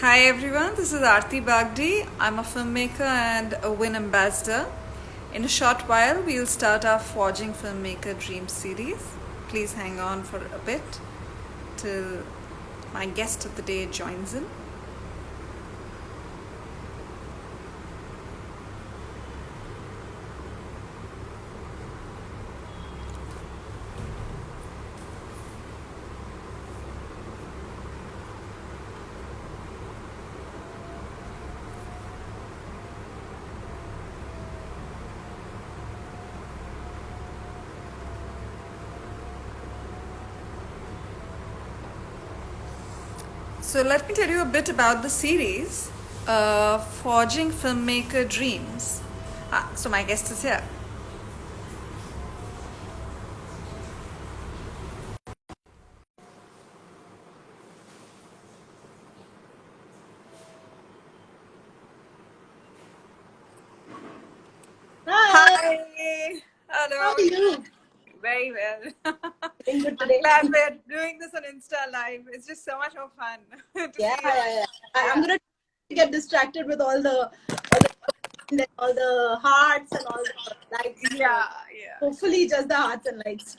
Hi everyone, this is Aarti Bagdi. I'm a filmmaker and a Win ambassador. In a short while, we'll start our Forging Filmmaker Dream series. Please hang on for a bit till my guest of the day joins in. So let me tell you a bit about the series, Forging Filmmaker Dreams. So my guest is here. Hi, Hi! how Hello! are you? Very well. Doing good I'm today? glad we're doing this on Insta Live. It's just so much more fun to Yeah, see you. yeah, yeah. I'm Yeah. gonna get distracted with all the hearts and all the likes. So Yeah, yeah. hopefully just the hearts and likes.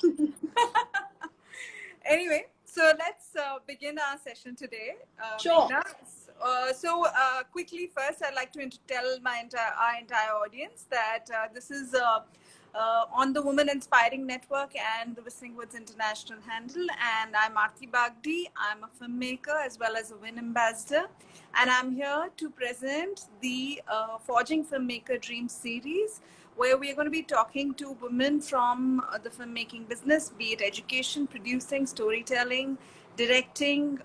Anyway, so let's begin our session today, Sure. Meghna. Quickly, first, I'd like to tell our entire audience that this is on the Women Inspiring Network and the Whistling Woods International handle. And I'm Aarti Bagdi. I'm a filmmaker as well as a Win ambassador. And I'm here to present the Forging Filmmaker Dream series, where we're going to be talking to women from the filmmaking business, be it education, producing, storytelling, directing,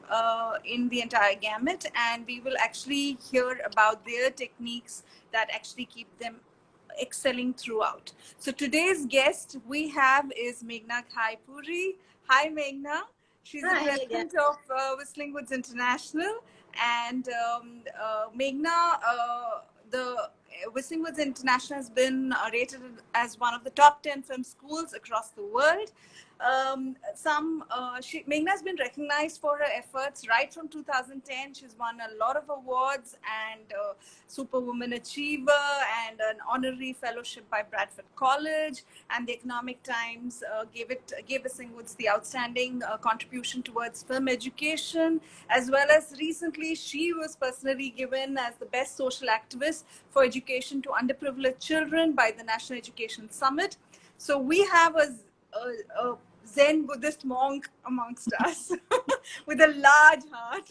in the entire gamut. And we will actually hear about their techniques that actually keep them excelling throughout. So today's guest we have is Meghna Ghai. Hi, Meghna. She's the Hi again. president of Whistling Woods International. And Meghna, the Whistling Woods International has been rated as one of the top 10 film schools across the world. Meghna has been recognized for her efforts right from 2010. She's won a lot of awards and Superwoman Achiever and an honorary fellowship by Bradford College. And the Economic Times gave Whistling Woods the outstanding contribution towards film education, as well as recently she was personally given as the best social activist for education to underprivileged children by the National Education Summit. So we have a Zen Buddhist monk amongst us with a large heart.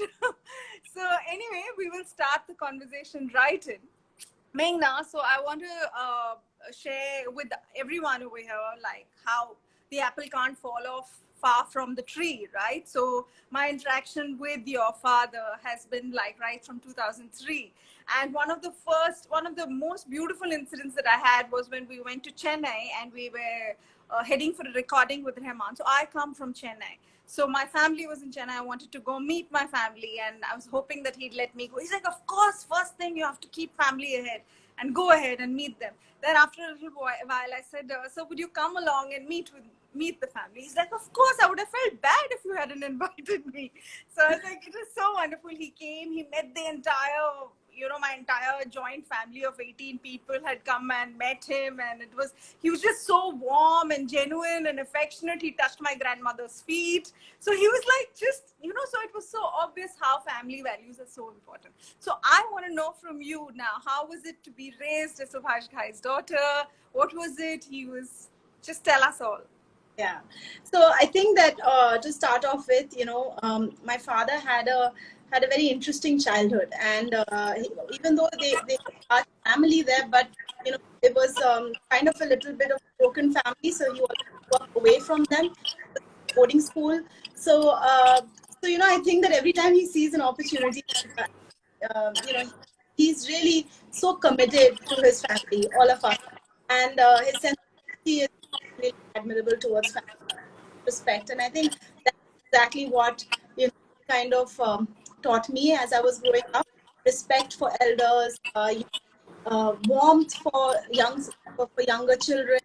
So anyway, we will start the conversation right in. Meghna, so I want to share with everyone over here, like how the apple can't fall off far from the tree, right? So my interaction with your father has been like right from 2003. And one of the most beautiful incidents that I had was when we went to Chennai and we were heading for a recording with Rahman. So I come from Chennai. So my family was in Chennai. I wanted to go meet my family and I was hoping that he'd let me go. He's like, of course, first thing you have to keep family ahead and go ahead and meet them. Then after a little while, I said, so would you come along and meet the family? He's like, of course, I would have felt bad if you hadn't invited me. So I was like, it was so wonderful. He came, he met the entire, my entire joint family of 18 people had come and met him. And he was just so warm and genuine and affectionate. He touched my grandmother's feet. So he was like, so it was so obvious how family values are so important. So I want to know from you now, how was it to be raised as Subhash Ghai's daughter? What was it? Just tell us all. Yeah. So I think that to start off with, my father had a very interesting childhood, and even though they had a family there, but it was kind of a little bit of a broken family, so he always worked away from them, boarding school. So I think that every time he sees an opportunity, uh, he's really so committed to his family, all of us, and his sensitivity is really admirable towards family respect. And I think that's exactly what kind of taught me as I was growing up: respect for elders, warmth for younger children.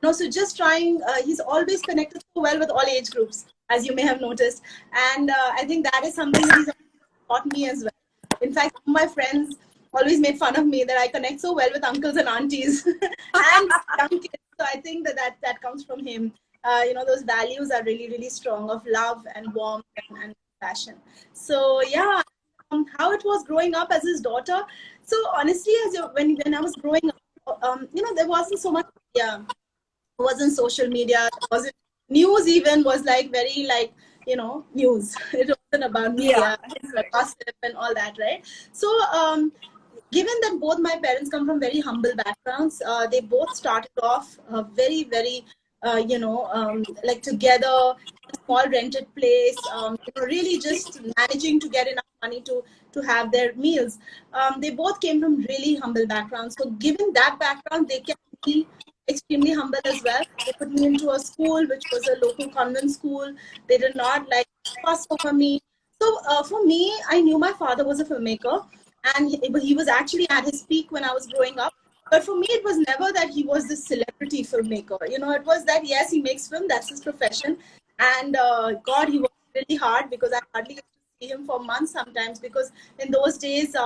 So just trying. He's always connected so well with all age groups, as you may have noticed, and I think that is something that he's taught me as well. In fact, my friends always made fun of me that I connect so well with uncles and aunties and young kids. So I think that comes from him. Those values are really, really strong of love and warmth and passion. So yeah, how it was growing up as his daughter. So honestly, when I was growing up, there wasn't so much media, wasn't social media, wasn't news even was like very like news. It wasn't about Yeah, media, right. gossip and all that, right? So given that both my parents come from very humble backgrounds, they both started off very, very, like together, in a small rented place, really just managing to get enough money to have their meals. They both came from really humble backgrounds. So given that background, they kept me extremely humble as well. They put me into a school, which was a local convent school. They did not like fuss over me. So for me, I knew my father was a filmmaker, and he was actually at his peak when I was growing up. But for me, it was never that he was this celebrity filmmaker. It was that yes, he makes film, that's his profession, and God, he worked really hard because I hardly used to see him for months sometimes because in those days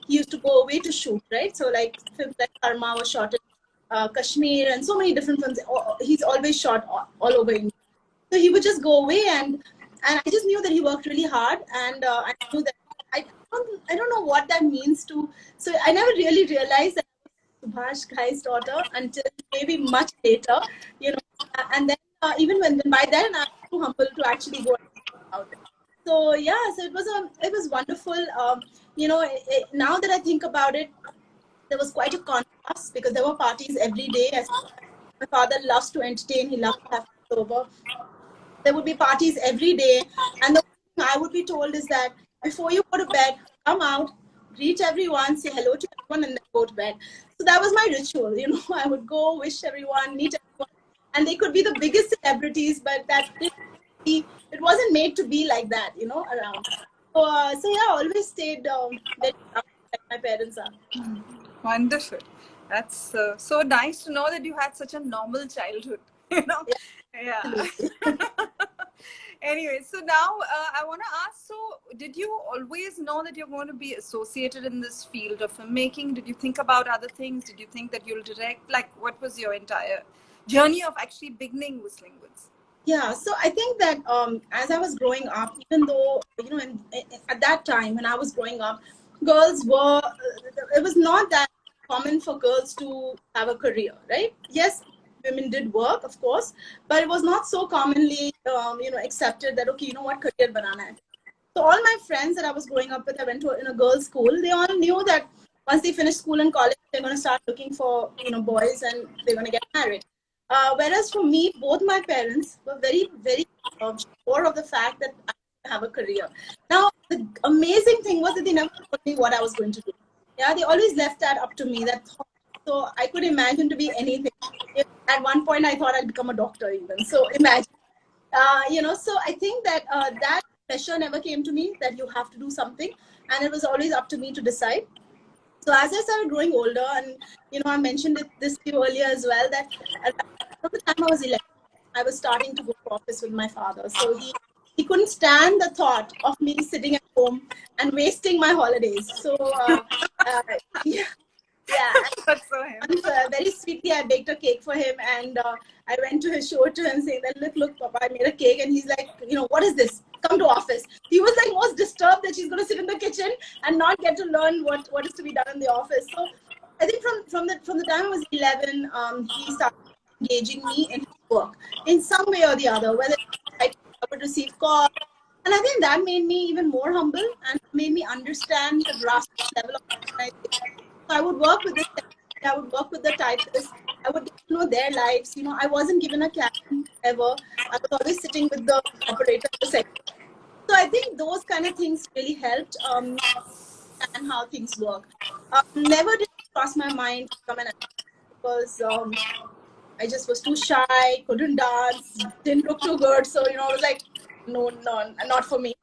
he used to go away to shoot, right? So like films like Karma was shot in Kashmir and so many different films. He's always shot all over India. So he would just go away, and I just knew that he worked really hard, and I knew that I don't know what that means to. So I never really realized that I was Subhash Ghai's daughter until maybe much later, and then even when by then I was too humble to actually go about it. So yeah, so it was wonderful. Now that I think about it, there was quite a contrast because there were parties every day. As my father loves to entertain, he loves to have friends over. There would be parties every day, and the thing I would be told is that before you go to bed, come out, greet everyone, say hello to everyone, and then go to bed. So that was my ritual. I would go wish everyone, meet everyone, and they could be the biggest celebrities, but it wasn't made to be like that, around. So yeah, I always stayed very proud like my parents are. Wonderful. That's so nice to know that you had such a normal childhood. You know, Yeah, yeah. absolutely. Anyway, so now I want to ask, so did you always know that you're going to be associated in this field of filmmaking? Did you think about other things? Did you think that you'll direct? Like, what was your entire journey of actually beginning Whistling Woods? Yeah, so I think that as I was growing up, even though at that time when I was growing up, girls were it was not that common for girls to have a career, right? Yes, women did work, of course, but it was not so commonly accepted that okay, you know what, career banana hai. So all my friends that I was growing up with, I went to in a girls' school. They all knew that once they finish school and college, they're going to start looking for boys and they're going to get married. Whereas for me, both my parents were very, very sure of the fact that I have a career. Now, the amazing thing was that they never told me what I was going to do. Yeah, they always left that up to me. So I could imagine to be anything. At one point, I thought I'd become a doctor even. So imagine. So I think that that pressure never came to me that you have to do something, and it was always up to me to decide. So as I started growing older, and I mentioned this to you earlier as well, that from the time I was 11, I was starting to go to office with my father. So he couldn't stand the thought of me sitting at home and wasting my holidays. So uh, yeah, yeah. That's so him. Once, very sweetly, I baked a cake for him, and I went to his show to him saying that, look, Papa, I made a cake, and he's like, what is this? Come to office. He was like most disturbed that she's going to sit in the kitchen and not get to learn what is to be done in the office. So I think from the time I was 11, he started engaging me in his work in some way or the other, whether I would receive calls. And I think that made me even more humble and made me understand the grassroots level of organization. So I would work with this. I would work with the typists. I would get to know their lives. I wasn't given a cabin ever. I was always sitting with the operator, the secretary. So I think those kind of things really helped and how things work. Never did it cross my mind to become an actor because I just was too shy, couldn't dance, didn't look too good. So I was like, no, not for me.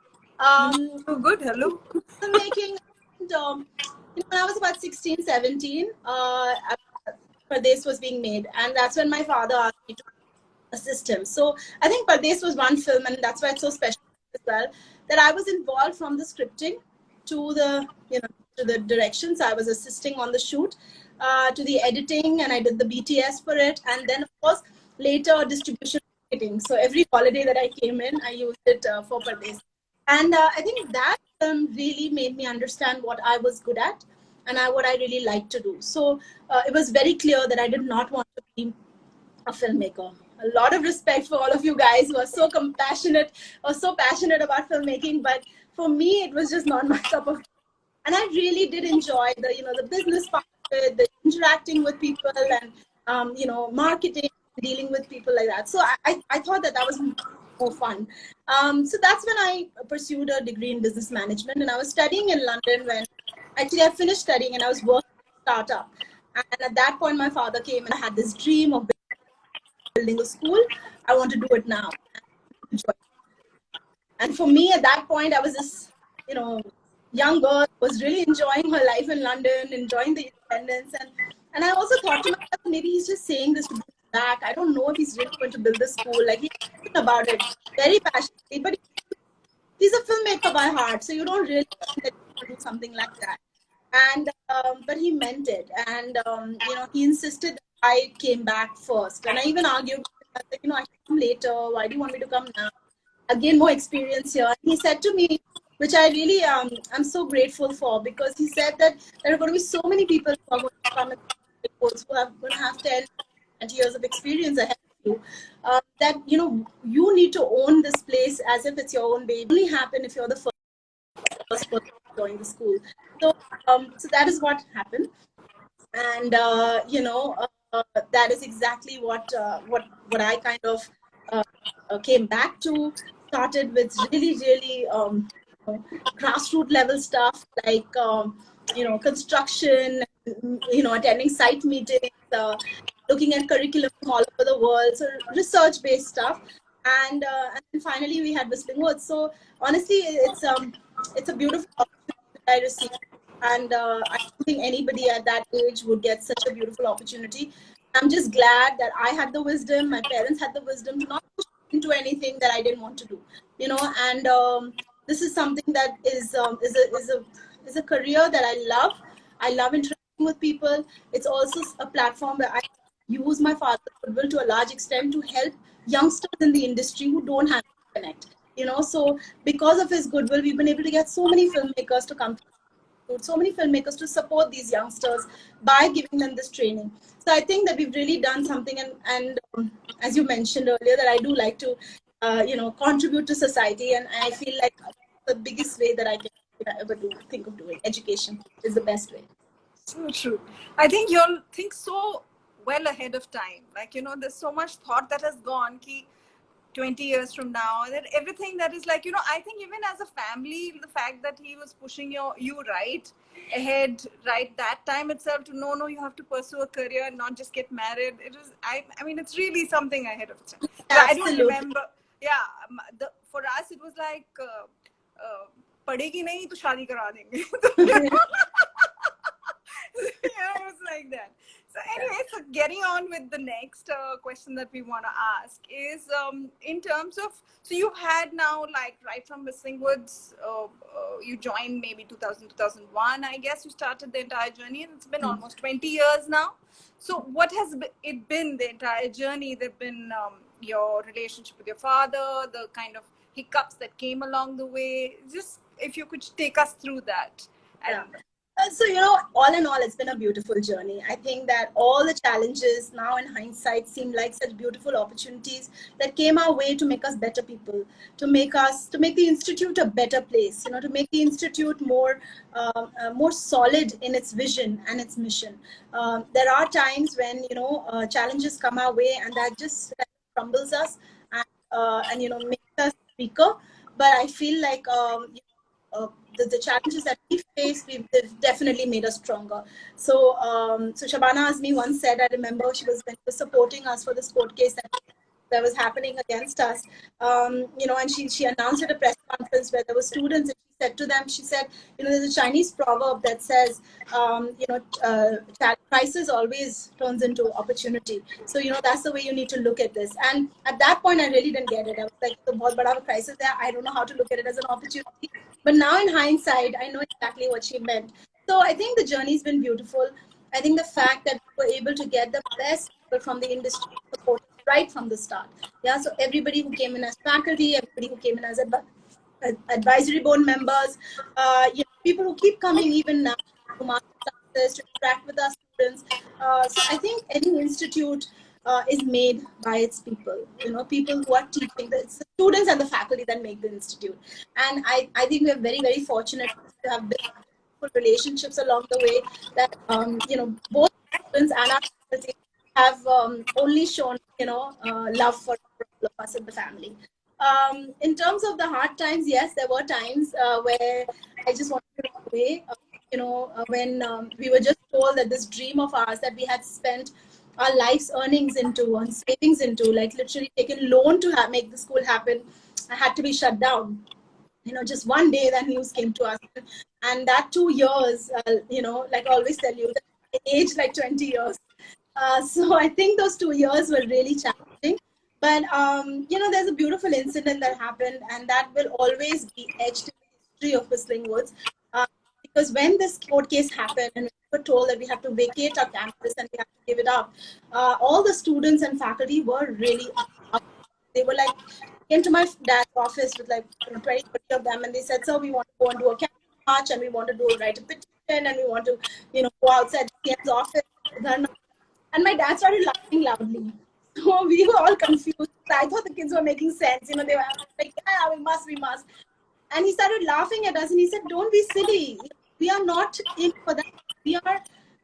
So good. Hello. Making and, when I was about 16, 17, Pardes was being made, and that's when my father asked me to assist him. So I think Pardes was one film, and that's why it's so special as well, that I was involved from the scripting to the to the direction. So I was assisting on the shoot, to the editing, and I did the BTS for it. And then, of course, later distribution marketing. So every holiday that I came in, I used it for Pardes. And I think that really made me understand what I was good at and what I really like to do. So it was very clear that I did not want to be a filmmaker. A lot of respect for all of you guys who are so compassionate or so passionate about filmmaking, but for me, it was just not my cup of tea. And I really did enjoy the business part of it, the interacting with people, and marketing, dealing with people like that. So I thought that was more fun. So that's when I pursued a degree in business management, and I was studying in London when actually I finished studying and I was working at a startup. And at that point, my father came and I had this dream of building a school. I want to do it now. And for me, at that point, I was this, young girl who was really enjoying her life in London, enjoying the independence. And I also thought to myself, maybe he's just saying this to be back. I don't know if he's really going to build a school. Like, he's thinking about it very passionately, but he's a filmmaker by heart. So you don't really think that he can do something like that. And but he meant it. And, he insisted that I came back first. And I even argued, I said, I can come later. Why do you want me to come now? Again, more experience here. And he said to me, which I really I'm so grateful for, because he said that there are going to be so many people who are going to come and who are going to have 10, 20 years of experience ahead of you, that you need to own this place as if it's your own baby. It only happen if you're the first person to join the school. So so that is what happened. And that is exactly what I kind of came back to. Started with really grassroots level stuff, like construction, attending site meetings, looking at curriculum from all over the world, so research based stuff. And then finally we had Whistling Woods. So honestly, it's a beautiful opportunity that I received. And I don't think anybody at that age would get such a beautiful opportunity. I'm just glad that I had the wisdom, my parents had the wisdom to not push into anything that I didn't want to do, and this is something that is a career that I love. I love interacting with people. It's also a platform where I use my father's goodwill to a large extent to help youngsters in the industry who don't have to connect. So because of his goodwill, we've been able to get so many filmmakers to come, so many filmmakers to support these youngsters by giving them this training. So I think that we've really done something, and as you mentioned earlier, that I do like to contribute to society, and I feel like the biggest way that I can ever think of doing education is the best way. So true. I think you'll think so well ahead of time. Like, there's so much thought that has gone. 20 years from now, that everything that is like, I think even as a family, the fact that he was pushing you right ahead, right, that time itself, to no, you have to pursue a career and not just get married. It was, I mean, it's really something ahead of time. I don't remember. Yeah, for us it was like padegi nahi to shadi kara denge. Yeah, it was like that. So anyway, so getting on with the next question that we want to ask is, in terms of, so you've had now, like, right from Whistling Woods, you joined maybe 2000, 2001, I guess you started the entire journey, and it's been almost 20 years now. So what has it been, the entire journey? There've been your relationship with your father, the kind of hiccups that came along the way. Just if you could take us through that. Yeah. So, all in all, it's been a beautiful journey. I think that all the challenges now in hindsight seem like such beautiful opportunities that came our way to make us better people, to make the Institute a better place, to make the Institute more solid in its vision and its mission. There are times when, challenges come our way and that just crumbles us and makes us weaker. But I feel like, the challenges that we faced, they've definitely made us stronger. So, so Shabana Azmi once said, I remember she was supporting us for this court case that was happening against us, and she announced at a press conference where there were students, and she said to them, she said, there's a Chinese proverb that says, crisis always turns into opportunity. So, that's the way you need to look at this. And at that point, I really didn't get it. I was like, the bahut bada crisis there, I don't know how to look at it as an opportunity. But now in hindsight, I know exactly what she meant. So I think the journey's been beautiful. I think the fact that we were able to get the best people from the industry support right from the start. Yeah, so everybody who came in as faculty, everybody who came in as advisory board members, people who keep coming even now to master classes to interact with our students. So I think any institute is made by its people. People who are teaching. It's the students and the faculty that make the institute. And I think we're very, very fortunate to have built relationships along the way that both students and our faculty have only shown love for all of us in the family. In terms of the hard times, yes, there were times where I just wanted to run away. When we were just told that this dream of ours that we had spent our life's earnings into and savings into, like literally taken loan to make the school happen, had to be shut down. Just one day that news came to us, and that 2 years, like I always tell you, that aged like 20 years. So I think those 2 years were really challenging. But there's a beautiful incident that happened, and that will always be etched in the history of Whistling Woods. Because when this court case happened, and we were told that we have to vacate our campus and we have to give it up, all the students and faculty were really up. They were like, came to my dad's office with like 20, 30 of them, and they said, "Sir, we want to go and do a campus march, and we want to write a petition, and we want to, go outside the CM's office." And my dad started laughing loudly. So we were all confused. I thought the kids were making sense. They were like, "Yeah, we must." And he started laughing at us, and he said, "Don't be silly. We are not in for that.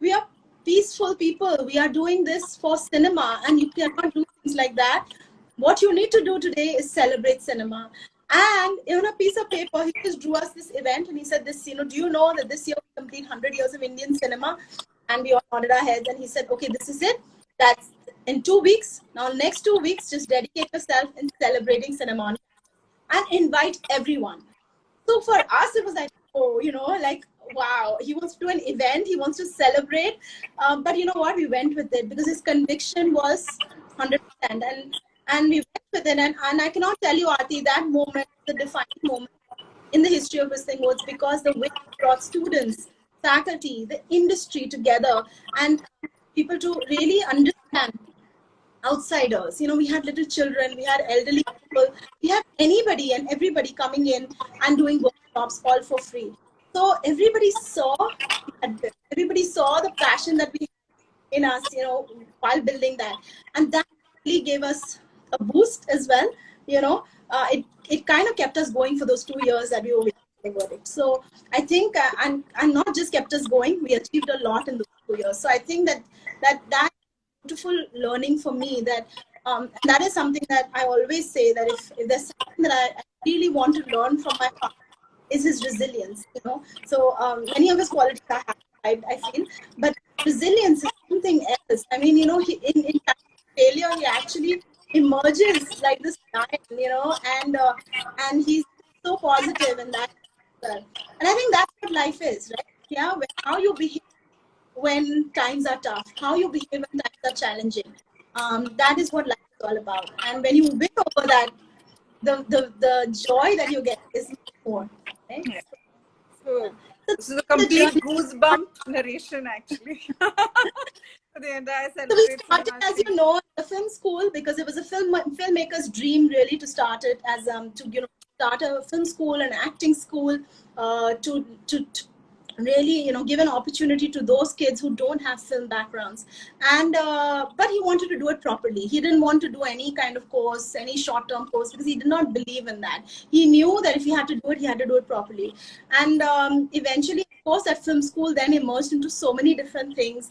We are peaceful people. We are doing this for cinema, and you cannot do things like that. What you need to do today is celebrate cinema." And on a piece of paper, he just drew us this event, and he said, "This, do you know that this year we complete 100 years of Indian cinema?" And we all nodded our heads, and he said, "Okay, this is it. That's in 2 weeks. Now, next 2 weeks, just dedicate yourself in celebrating cinema and invite everyone." So for us, it was like, oh, like, wow, he wants to do an event, he wants to celebrate. But you know what? We went with it because his conviction was 100%. And we went with it. And I cannot tell you, Aarti, that moment, the defining moment in the history of Whistling Woods, because the way it brought students, faculty, the industry together, and people to really understand outsiders. We had little children, we had elderly people, we had anybody and everybody coming in and doing workshops all for free. So everybody saw the passion that we had in us, while building that. And that really gave us a boost as well. It kind of kept us going for those 2 years that we were waiting for the verdict. So I think, and not just kept us going, we achieved a lot in those 2 years. So I think that beautiful learning for me, that and that is something that I always say, that if there's something that I really want to learn from my father, is his resilience. So many of his qualities I have, I feel, but resilience is something else. I mean, he, in failure, he actually emerges like this lion, and he's so positive in that. And I think that's what life is, right? Yeah, how you behave when times are tough, how you behave when times are challenging. That is what life is all about. And when you win over that, the joy that you get is more. Right? Yeah. So this is a the complete journey. goosebump narration, actually. For the entire So we Celebrate started, Cinema as series. you know, the film school, because it was a filmmaker's dream really to start it as to start a film school, an acting school, to really give an opportunity to those kids who don't have film backgrounds. And but he wanted to do it properly. He didn't want to do any kind of course, any short-term course, because he did not believe in that. He knew that if he had to do it, he had to do it properly. And eventually, of course, that film school then emerged into so many different things.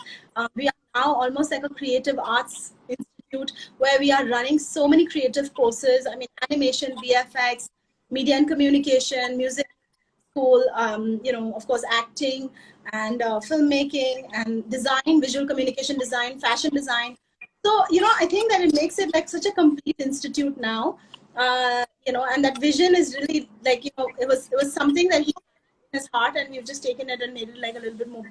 We are now almost like a creative arts institute, where we are running so many creative courses. I mean, animation, VFX, media and communication, music school, of course, acting and filmmaking and design, visual communication design, fashion design. So, I think that it makes it like such a complete institute now. And that vision is really like, it was something that he had in his heart, and we've just taken it and made it like a little bit more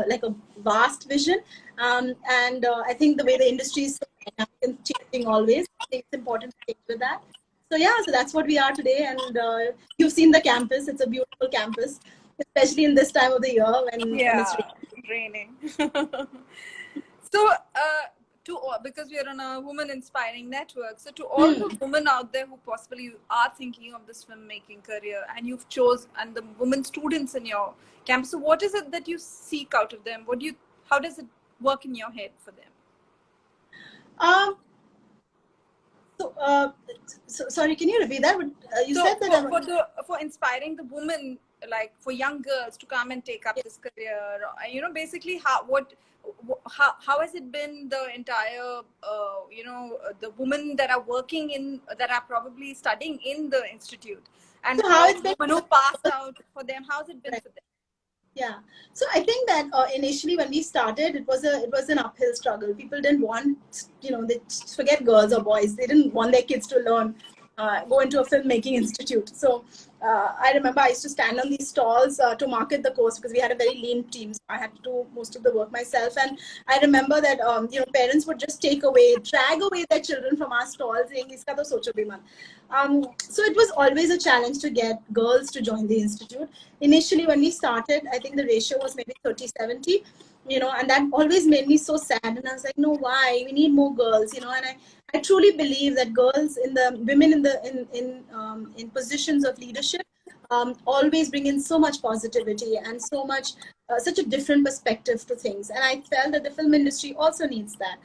like a vast vision. And I think the way the industry is so dynamic and changing always, I think it's important to stick with that. So yeah, so that's what we are today. And you've seen the campus. It's a beautiful campus. especially in this time of the year when it's Yeah, raining. So, to all, because we are on a woman inspiring network, so to all the women out there who possibly are thinking of this filmmaking career, and you've chose, and the women students in your campus, so what is it that you seek out of them? What do you, how does it work in your head for them? um so, sorry, can you repeat that? You So said that for inspiring the women, like for young girls to come and take up this career, basically how has it been the entire the women that are working in, that are probably studying in the institute, and so how for it's been. women who passed out, for them, how's it been for them? Yeah. So I think that initially when we started, it was an uphill struggle. People didn't want, they forget girls or boys. They didn't want their kids to learn, go into a filmmaking institute. So I remember I used to stand on these stalls to market the course because we had a very lean team. So I had to do most of the work myself. And I remember that parents would just drag away their children from our stalls, saying, "Iska to socho bhi mat." So it was always a challenge to get girls to join the institute. Initially, when we started, I think the ratio was maybe 30-70, and that always made me so sad. And I was like, no, why? We need more girls, and I truly believe that women in positions of leadership always bring in so much positivity and such a different perspective to things. And I felt that the film industry also needs that.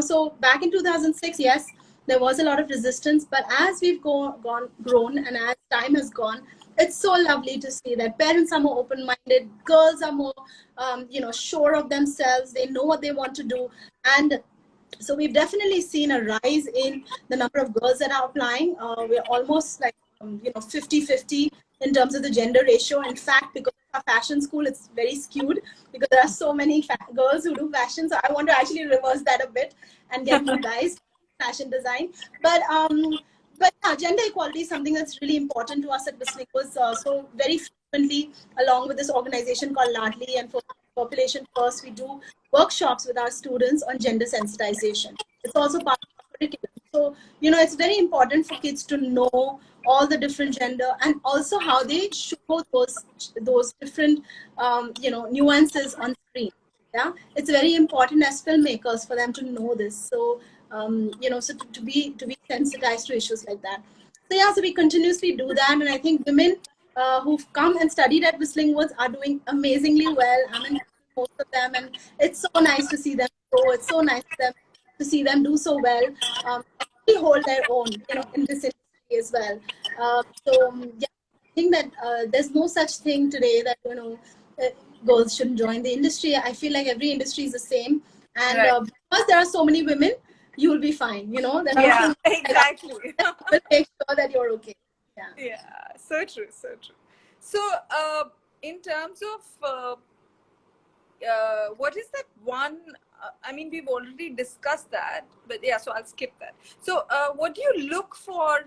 So back in 2006, yes, there was a lot of resistance, but as we've grown and as time has gone, it's so lovely to see that parents are more open-minded, girls are more sure of themselves, they know what they want to do. And so we've definitely seen a rise in the number of girls that are applying. We're almost like 50-50 in terms of the gender ratio. In fact, because of our fashion school, it's very skewed because there are so many girls who do fashion. So I want to actually reverse that a bit and get more guys fashion design. But gender equality is something that's really important to us at Whistling Woods. So very frequently, along with this organization called Ladli and for Population First, we do workshops with our students on gender sensitization. It's also part of our curriculum. So, it's very important for kids to know all the different gender and also how they show those different, nuances on screen. Yeah, it's very important as filmmakers for them to know this. So, so to be sensitized to issues like that. So yeah, so we continuously do that, and I think women who've come and studied at Whistling Woods are doing amazingly well. I mean, most of them, and it's so nice to see them grow. It's so nice to see them do so well. And really hold their own, in this industry as well. Yeah, I think that there's no such thing today that girls shouldn't join the industry. I feel like every industry is the same, and Right. because there are so many women, you will be fine. There are Yeah, still exactly. will make sure that you're okay. Yeah. Yeah, so true, so true. So, in terms of what is that one? I mean, we've already discussed that, but yeah, so I'll skip that. So, what do you look for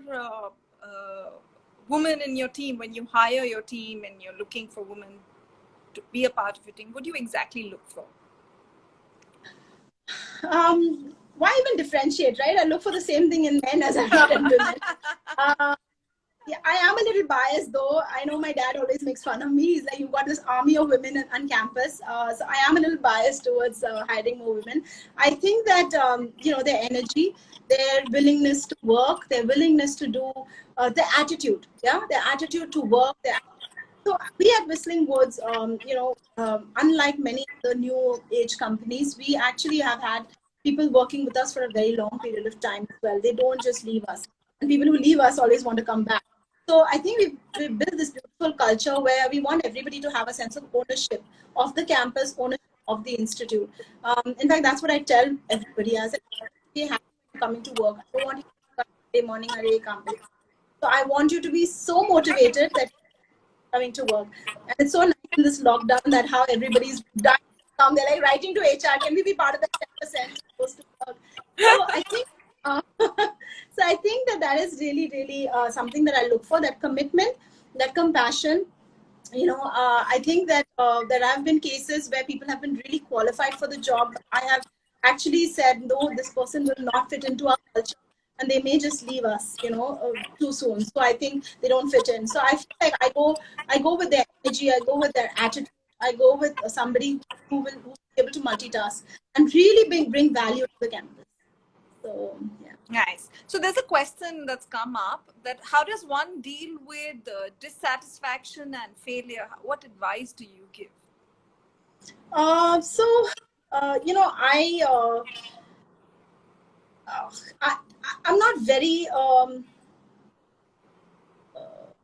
women in your team when you hire your team and you're looking for women to be a part of your team? What do you exactly look for? Why even differentiate, right? I look for the same thing in men as I look in women. Yeah, I am a little biased though. I know my dad always makes fun of me. He's like, you've got this army of women on campus. So I am a little biased towards hiring more women. I think that, their energy, their willingness to work, their willingness to do, their attitude, their attitude to work. So we at Whistling Woods, unlike many of the new age companies, we actually have had people working with us for a very long period of time as well. They don't just leave us. And people who leave us always want to come back. So I think we built this beautiful culture where we want everybody to have a sense of ownership of the campus, ownership of the institute. In fact, that's what I tell everybody. I said, "Be happy coming to work. I don't want you to come Monday morning or campus. So I want you to be so motivated that you're coming to work." And it's so nice in this lockdown that how everybody's dying to come. They're like writing to HR, "Can we be part of that 10% supposed to work?" So I think so I think that is really, really something that I look for, that commitment, that compassion. I think that there have been cases where people have been really qualified for the job, but I have actually said, no, this person will not fit into our culture, and they may just leave us, too soon. So I think they don't fit in. So I feel like I go with their energy, I go with their attitude, I go with somebody who will be able to multitask and really bring value to the campus. So yeah. Nice. So there's a question that's come up, that how does one deal with dissatisfaction and failure? What advice do you give? So you know, I I'm not very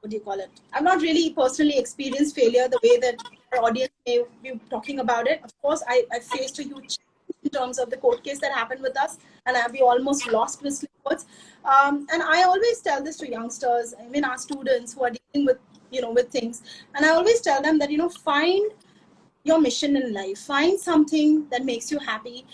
what do you call it? I've not really personally experienced failure the way that our audience may be talking about it. Of course, I faced a huge challenge in terms of the court case that happened with us, and we almost lost Miss Words. And I always tell this to youngsters, I mean our students who are dealing with with things, and I always tell them that find your mission in life, find something that makes you happy.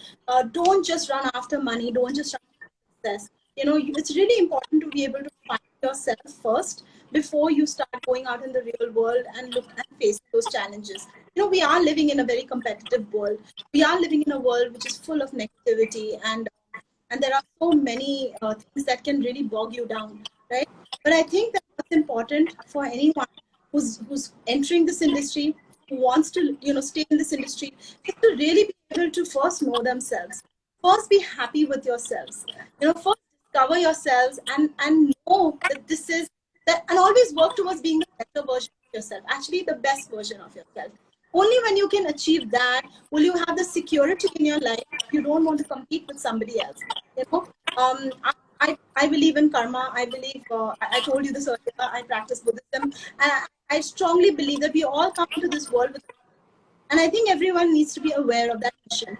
Don't just run after money, don't just run after success. It's really important to be able to find yourself first before you start going out in the real world and look and face those challenges. We are living in a very competitive world. We are living in a world which is full of negativity, and there are so many things that can really bog you down, right? But I think that what's important for anyone who's entering this industry, who wants to stay in this industry, is to really be able to first know themselves, first be happy with yourselves, first discover yourselves, and know that this is that, and always work towards being the better version of yourself, actually the best version of yourself. Only when you can achieve that will you have the security in your life. You don't want to compete with somebody else. I believe in karma. I believe, I told you this earlier, I practice Buddhism. And I strongly believe that we all come to this world with, and I think everyone needs to be aware of that mission.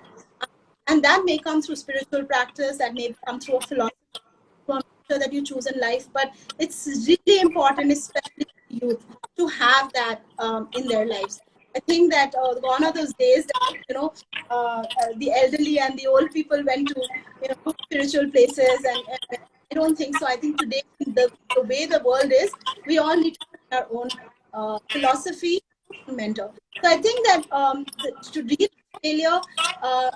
And that may come through spiritual practice, that may come through a philosophy that you choose in life, but it's really important, especially for youth, to have that in their lives. I think that gone are those days that the elderly and the old people went to spiritual places, and I don't think so. I think today the way the world is, we all need to have our own philosophy, mentor. So I think that to deal with failure,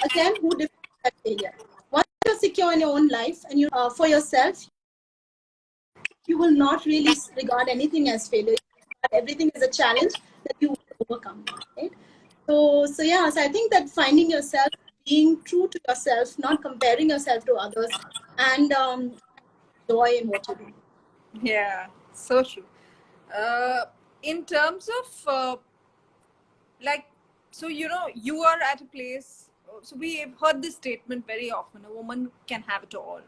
again, who defines that failure? Once you're secure in your own life and you for yourself, you will not really regard anything as failure. Everything is a challenge that you overcome, right? So yeah, so I think that finding yourself, being true to yourself, not comparing yourself to others, and joy in what you do. Yeah, so true. In terms of like, so you are at a place. So we have heard this statement very often: a woman can have it all.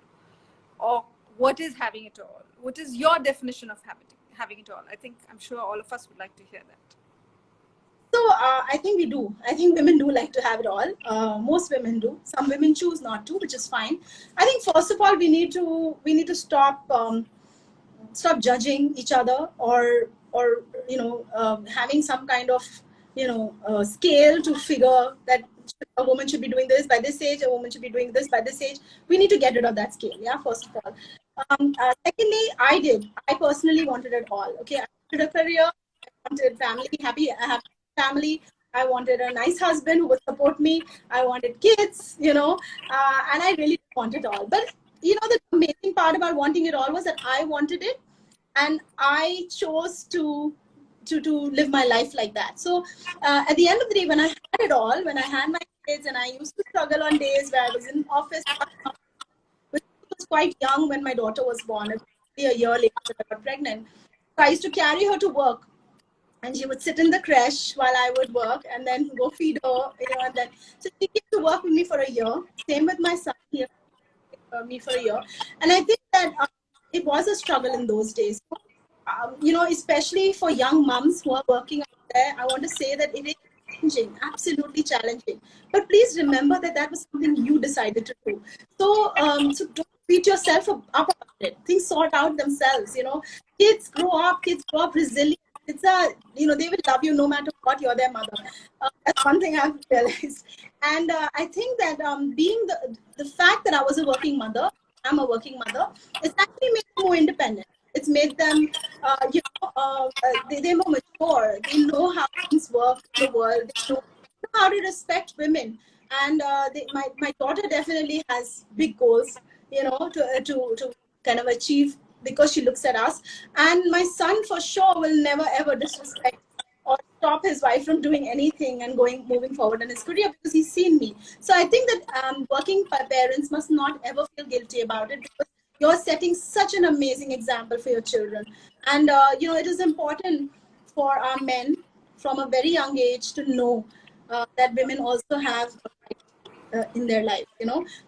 Or what is having it all? What is your definition of having it all? I'm sure all of us would like to hear that. So I think we do. I think women do like to have it all. Most women do. Some women choose not to, which is fine. I think first of all we need to stop judging each other, or having some kind of scale to figure that a woman should be doing this by this age, a woman should be doing this by this age. We need to get rid of that scale. Yeah, first of all. Secondly, I personally wanted it all. Okay, I wanted a career, I wanted family, happy family. I wanted a nice husband who would support me. I wanted kids, and I really wanted it all. But the amazing part about wanting it all was that I wanted it, and I chose to live my life like that. So at the end of the day, when I had it all, when I had my kids, and I used to struggle on days where I was in office, which was quite young when my daughter was born, a year later I got pregnant. So I used to carry her to work, and she would sit in the creche while I would work, and then go feed her, and then so she came to work with me for a year. Same with my son, he me for a year, and I think that it was a struggle in those days. Especially for young moms who are working out there, I want to say that it is challenging, absolutely challenging. But please remember that that was something you decided to do. So don't beat yourself up about it. Things sort out themselves. Kids grow up resilient. They will love you no matter what. You're their mother. That's one thing I've realized. And I think that being the fact that I was a working mother, I'm a working mother, it's actually made me more independent. It's made them, they're more mature. They know how things work in the world. They know how to respect women. And my daughter definitely has big goals, to kind of achieve, because she looks at us. And my son for sure will never ever disrespect or stop his wife from doing anything and moving forward in his career, because he's seen me. So I think that working parents must not ever feel guilty about it, because you're setting such an amazing example for your children. And it is important for our men from a very young age to know that women also have in their life.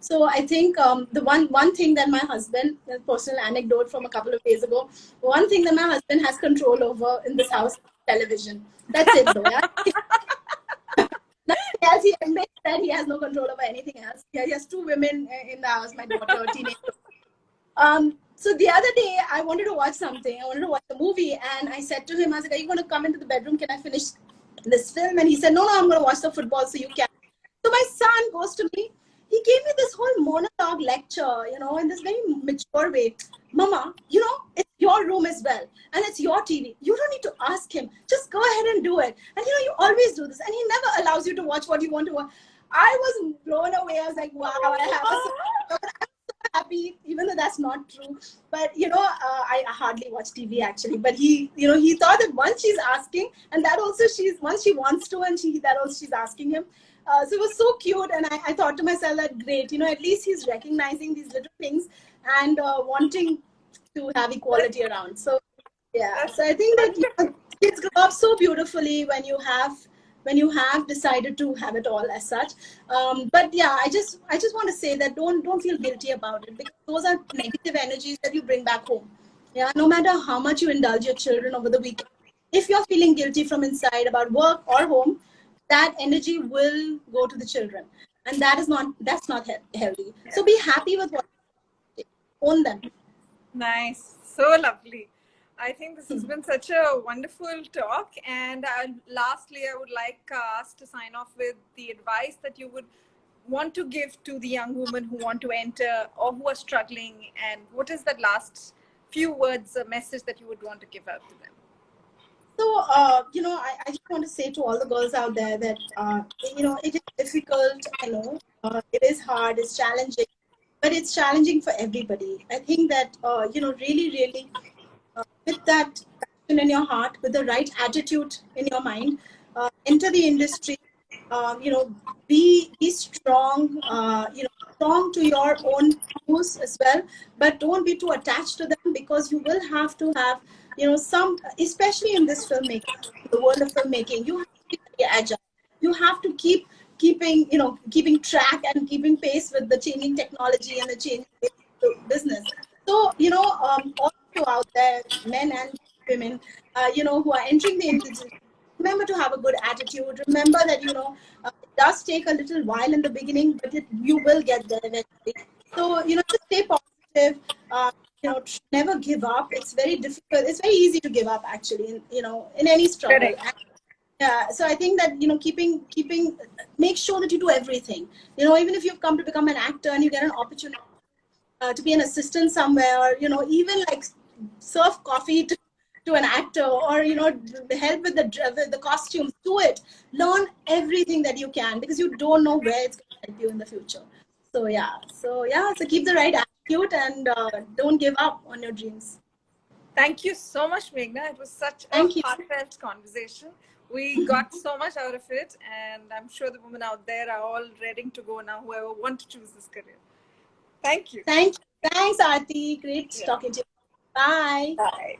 So I think the one thing that my husband, a personal anecdote from a couple of days ago, one thing that my husband has control over in this house is television. That's it though. Yeah. Nothing else. He admits that he has no control over anything else. Yeah, he has two women in the house, my daughter, teenager. So the other day I wanted to watch something. I wanted to watch a movie, and I said to him, I was like, "Are you going to come into the bedroom? Can I finish this film?" And he said, "No, I'm going to watch the football, so you can." So my son goes to me. He gave me this whole monologue lecture, in this very mature way. Mama, it's your room as well, and it's your TV. You don't need to ask him. Just go ahead and do it. And you always do this, and he never allows you to watch what you want to watch. I was blown away. I was like, wow, I have a happy, even though that's not true. But I hardly watch TV actually. But he thought that once she's asking, and that also once she wants to, and that also she's asking him. So it was so cute, and I thought to myself that great, at least he's recognizing these little things and wanting to have equality around. So yeah, so I think that kids grow up so beautifully when you have decided to have it all as such. But yeah, I just want to say that don't feel guilty about it, because those are negative energies that you bring back home. Yeah, no matter how much you indulge your children over the weekend, if you're feeling guilty from inside about work or home, that energy will go to the children, and that's not healthy. So be happy with what you own them. Nice. So lovely. I think this has been such a wonderful talk. And lastly, I would like us to sign off with the advice that you would want to give to the young women who want to enter or who are struggling. And what is that last few words, a message that you would want to give out to them? So, I just want to say to all the girls out there that, it is difficult. I know it is hard, it's challenging, but it's challenging for everybody. I think that, really, really, with that passion in your heart, with the right attitude in your mind, enter the industry. Be strong. Strong to your own views as well, but don't be too attached to them, because you will have to have, some, especially in this filmmaking, the world of filmmaking, you have to be very agile. You have to keeping track and keeping pace with the changing technology and the changing business. So, all of you out there, men and women, who are entering the industry, remember to have a good attitude. Remember that, it does take a little while in the beginning, but you will get there eventually. So, just stay positive. Never give up. It's very difficult. It's very easy to give up, actually, in any struggle. And, yeah, so I think that, keeping, make sure that you do everything. Even if you've come to become an actor and you get an opportunity to be an assistant somewhere, even like serve coffee to an actor, or help with the costumes, do it. Learn everything that you can, because you don't know where it's going to help you in the future. So keep the right attitude, and don't give up on your dreams. Thank you so much, Meghna. It was such a heartfelt conversation. We got so much out of it, and I'm sure the women out there are all ready to go now, whoever want to choose this career. Thank you. Thanks, Aarti. Great talking to you. Bye. Bye.